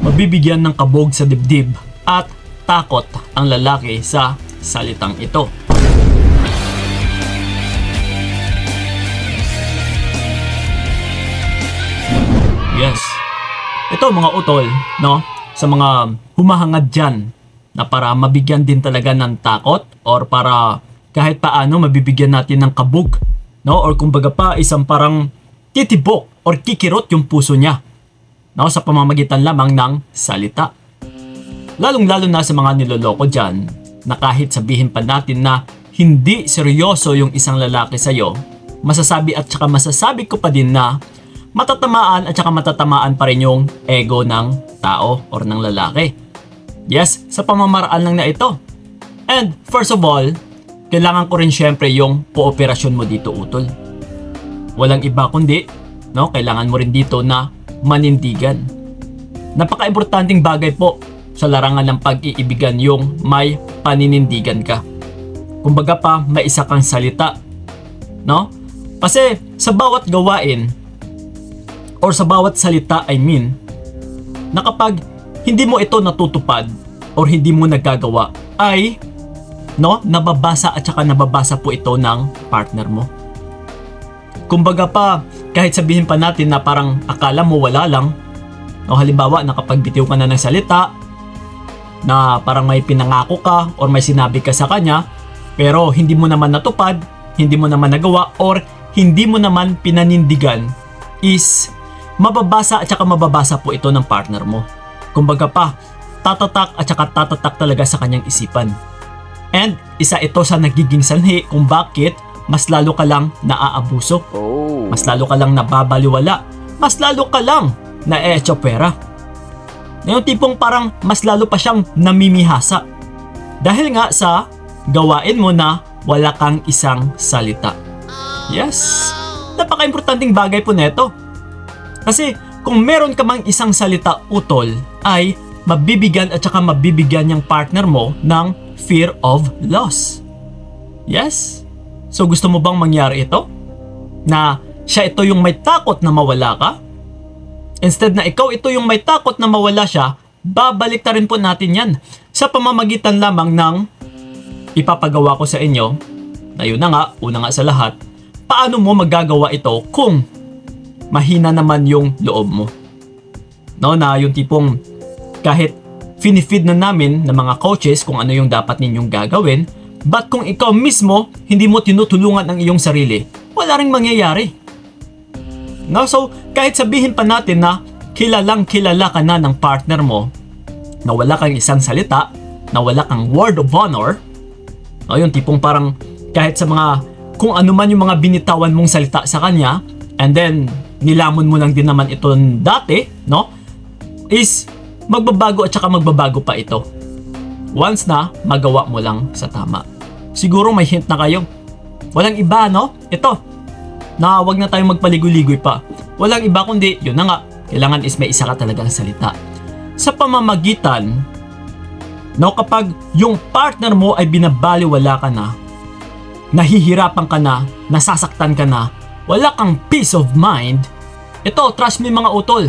mabibigyan ng kabog sa dibdib at takot ang lalaki sa salitang ito. Yes. Ito mga utol, no? Sa mga humahangad dyan na para mabigyan din talaga ng takot or para kahit paano mabibigyan natin ng kabog, no? Or kumbaga pa isang parang titibok or kikirot yung puso niya, no? Sa pamamagitan lamang ng salita. Lalong-lalo na sa mga niloloko dyan na kahit sabihin pa natin na hindi seryoso yung isang lalaki sa'yo, masasabi at saka masasabi ko pa din na matatamaan at saka matatamaan pa rin yung ego ng tao or ng lalaki. Yes, sa pamamaraan lang na ito. And first of all, kailangan ko rin syempre yung kooperasyon mo dito, utol. Walang iba kundi, no, kailangan mo rin dito na manindigan. Napaka-importanting bagay po sa larangan ng pag-iibigan yung may paninindigan ka. Kumbaga pa, may isa kang salita, no? Kasi sa bawat gawain or sa bawat salita, I mean, na kapag hindi mo ito natutupad or hindi mo nagagawa, ay, no, nababasa at saka nababasa po ito ng partner mo. Kumbaga pa, kahit sabihin pa natin na parang akala mo wala lang, o halimbawa nakapagbitiw ka na ng salita, na parang may pinangako ka or may sinabi ka sa kanya, pero hindi mo naman natupad, hindi mo naman nagawa, or hindi mo naman pinanindigan, is mababasa at saka mababasa po ito ng partner mo. Kumbaga pa, tatatak at saka tatatak talaga sa kanyang isipan. And isa ito sa nagiging sanhi kung bakit mas lalo ka lang naaabuso, mas lalo ka lang nababaliwala, mas lalo ka lang naeechopera. Yung tipong parang mas lalo pa siyang namimihasa dahil nga sa gawain mo na wala kang isang salita. Yes, napaka-importanting bagay po neto. Kasi kung meron ka mang isang salita, utol, ay mabibigyan at saka mabibigyan yung partner mo ng fear of loss. Yes? So gusto mo bang mangyari ito? Na siya ito yung may takot na mawala ka? Instead na ikaw ito yung may takot na mawala siya, babalik na rin po natin yan sa pamamagitan lamang ng ipapagawa ko sa inyo na yun na nga, una nga sa lahat, paano mo magagawa ito kung mahina naman yung loob mo. No, na yung tipong kahit finifeed na namin ng mga coaches kung ano yung dapat ninyong gagawin, but kung ikaw mismo hindi mo tinutulungan ang iyong sarili, wala ring mangyayari. No, so kahit sabihin pa natin na kilalang kilala ka na ng partner mo, na wala kang isang salita, na wala kang word of honor, no, yung tipong parang kahit sa mga kung ano man yung mga binitawan mong salita sa kanya, and then nilamon mo lang din naman ito dati, no? Is magbabago at saka magbabago pa ito once na magawa mo lang sa tama. Siguro may hint na kayo. Walang iba, no? Ito, na wag na tayong magpaligoy-ligoy pa. Walang iba kundi, yun na nga, kailangan is may isa ka talagang salita. Sa pamamagitan, no, kapag yung partner mo ay binabaliwala ka na, nahihirapan ka na, nasasaktan ka na, wala kang peace of mind, ito, trust me mga utol,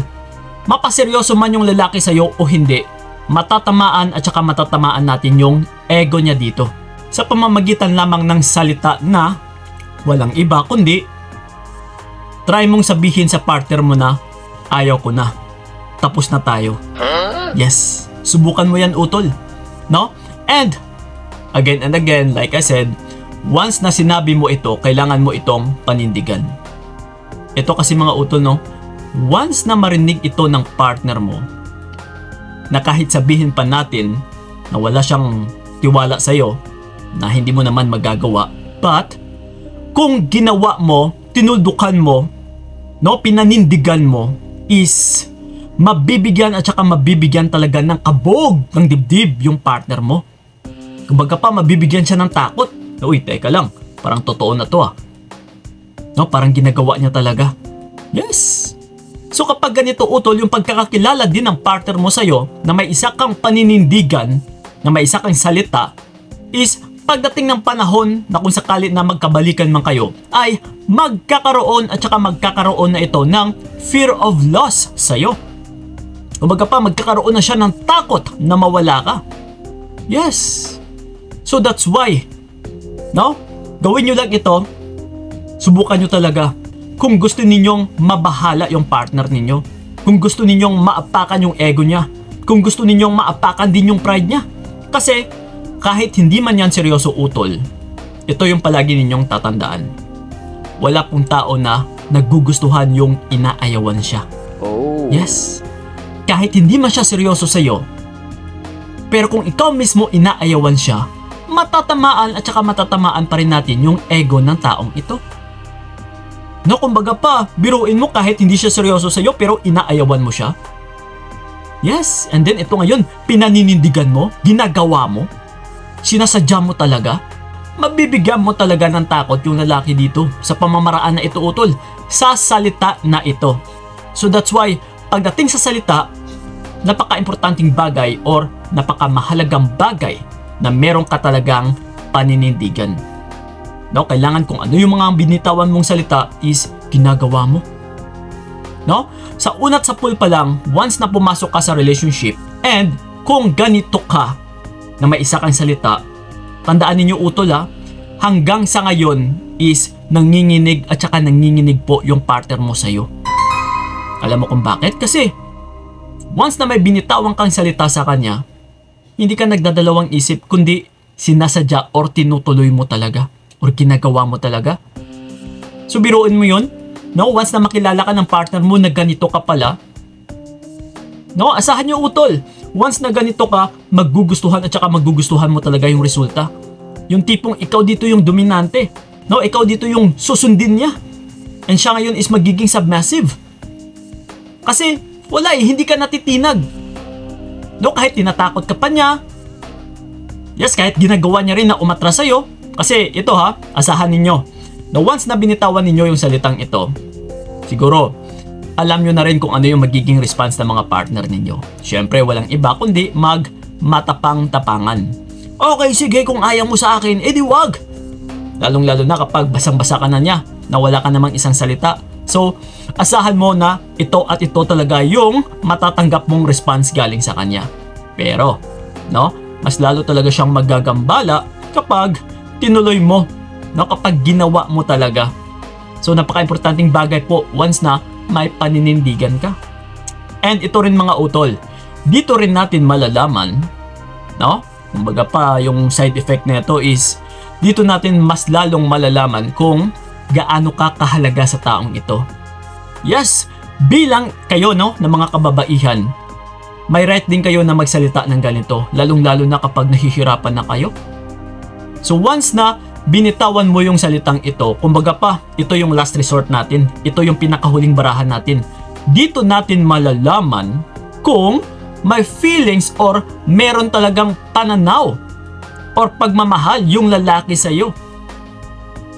mapaseryoso man yung lalaki sa'yo o hindi, matatamaan at saka matatamaan natin yung ego niya dito. Sa pamamagitan lamang ng salita na walang iba kundi, try mong sabihin sa partner mo na, ayaw ko na, tapos na tayo. Yes, subukan mo yan utol, no? And again and again, like I said, once na sinabi mo ito, kailangan mo itong panindigan. Ito kasi mga utol, no? Once na marinig ito ng partner mo, na kahit sabihin pa natin na wala siyang tiwala sa'yo, na hindi mo naman magagawa, but kung ginawa mo, tinuldukan mo, no, pinanindigan mo, is mabibigyan at saka mabibigyan talaga ng kabog ng dibdib yung partner mo. Kumbaga pa, mabibigyan siya ng takot. Uy, teka lang, parang totoo na to ah. No, parang ginagawa niya talaga. Yes. So kapag ganito utol, yung pagkakakilala din ng partner mo sa'yo na may isa kang paninindigan, na may isa kang salita, is pagdating ng panahon na kung sakali na magkabalikan man kayo, ay magkakaroon at saka magkakaroon na ito ng fear of loss sa'yo. Kumbaga pa, magkakaroon na siya ng takot na mawala ka. Yes. So that's why, no? Gawin nyo lang ito. Subukan nyo talaga. Kung gusto ninyong mabahala yung partner ninyo. Kung gusto ninyong maapakan yung ego niya. Kung gusto ninyong maapakan din yung pride niya. Kasi, kahit hindi man yan seryoso utol, ito yung palagi ninyong tatandaan. Wala pong tao na nagugustuhan yung inaayawan siya. Oh. Yes. Kahit hindi man siya seryoso sa'yo, pero kung ikaw mismo inaayawan siya, matatamaan at saka matatamaan pa rin natin yung ego ng taong ito. No, kumbaga pa, biruin mo kahit hindi siya seryoso sa'yo pero inaayawan mo siya. Yes, and then ito ngayon, pinaninindigan mo, ginagawa mo, sinasadya mo talaga, mabibigyan mo talaga ng takot yung lalaki dito sa pamamaraan na ito utol, sa salita na ito. So that's why, pagdating sa salita, napaka-importanting bagay or napaka-mahalagang bagay na meron ka talagang paninindigan. No, kailangan kung ano yung mga binitawan mong salita is ginagawa mo. No? Sa unat sa pool pa lang, once na pumasok ka sa relationship and kung ganito ka na may isa kang salita, tandaan ninyo utol hanggang sa ngayon is nanginginig at saka nanginginig po yung partner mo sa'yo. Alam mo kung bakit? Kasi once na may binitawan kang salita sa kanya, hindi ka nagdadalawang isip kundi sinasadya or tinutuloy mo talaga or ginagawa mo talaga. So biruin mo yun. No, once na makilala ka ng partner mo na ganito ka pala, no, asahan nyo utol. Once na ganito ka, maggugustuhan at saka maggugustuhan mo talaga yung resulta. Yung tipong ikaw dito yung dominante. No, ikaw dito yung susundin niya. And siya ngayon is magiging submissive. Kasi wala hindi ka natitinag. No, kahit tinatakot ka pa niya. Yes, kahit ginagawa niya rin na umatras sa'yo. Kasi ito asahan ninyo. Na once na binitawan ninyo yung salitang ito, siguro, alam nyo na rin kung ano yung magiging response ng mga partner ninyo. Siyempre, walang iba kundi matapang-tapangan. Okay, sige, kung ayaw mo sa akin, edi wag. Lalong-lalo na kapag basang-basa ka na niya, na wala ka namang isang salita. So, asahan mo na ito at ito talaga yung matatanggap mong response galing sa kanya. Pero, no, mas lalo talaga siyang magagambala kapag tinuloy mo. No, kapag ginawa mo talaga. So napaka-importanting bagay po once na may paninindigan ka. And ito rin mga utol, dito rin natin malalaman, no? Kumbaga pa yung side effect nito is dito natin mas lalong malalaman kung gaano ka kahalaga sa taong ito. Yes, bilang kayo no ng mga kababaihan, may right din kayo na magsalita ng ganito, lalong-lalo na kapag nahihirapan na kayo. So once na binitawan mo yung salitang ito, kumbaga pa, ito yung last resort natin. Ito yung pinakahuling barahan natin. Dito natin malalaman kung may feelings or meron talagang pananaw or pagmamahal yung lalaki sa'yo.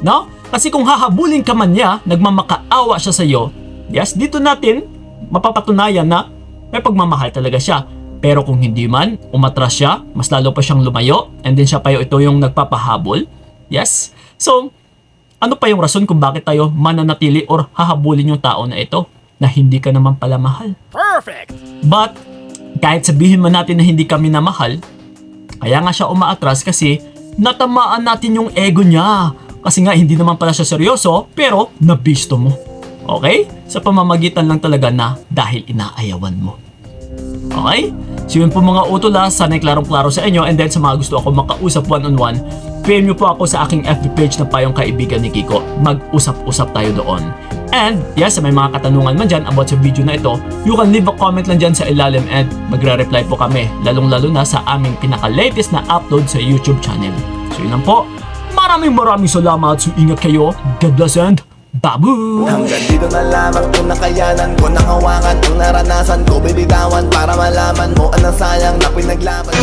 No? Kasi kung hahabulin ka man niya, nagmamakaawa siya sa'yo, yes, dito natin mapapatunayan na may pagmamahal talaga siya. Pero kung hindi man, umatras siya, mas lalo pa siyang lumayo, and then siya pa ito yung nagpapahabol. Yes? So, ano pa yung rason kung bakit tayo mananatili or hahabulin yung tao na ito na hindi ka naman pala mahal? Perfect! But, kahit sabihin man natin na hindi kami na mahal, kaya nga siya umaatras kasi natamaan natin yung ego niya. Kasi nga hindi naman pala siya seryoso, pero nabisto mo. Okay? Sa pamamagitan lang talaga na dahil inaayawan mo. Okay? So yun po mga utol sana'y klarong-klaro sa inyo, and then sa mga gusto ako makausap one-on-one, PM nyo po ako sa aking FB page na Payong Kaibigan ni Kiko. Mag-usap-usap tayo doon. And yes, sa may mga katanungan man dyan about sa video na ito, you can leave a comment lang dyan sa ilalim and magre-reply po kami, lalong-lalo na sa aming pinaka-latest na upload sa YouTube channel. So yun lang po. Maraming salamat. So ingat kayo. God bless and babu! Hanggang dito na lamang kung nakayanan ko, nakawangan ang naranasan ko, bibitawan para malaman mo ang sayang na pinaglaban.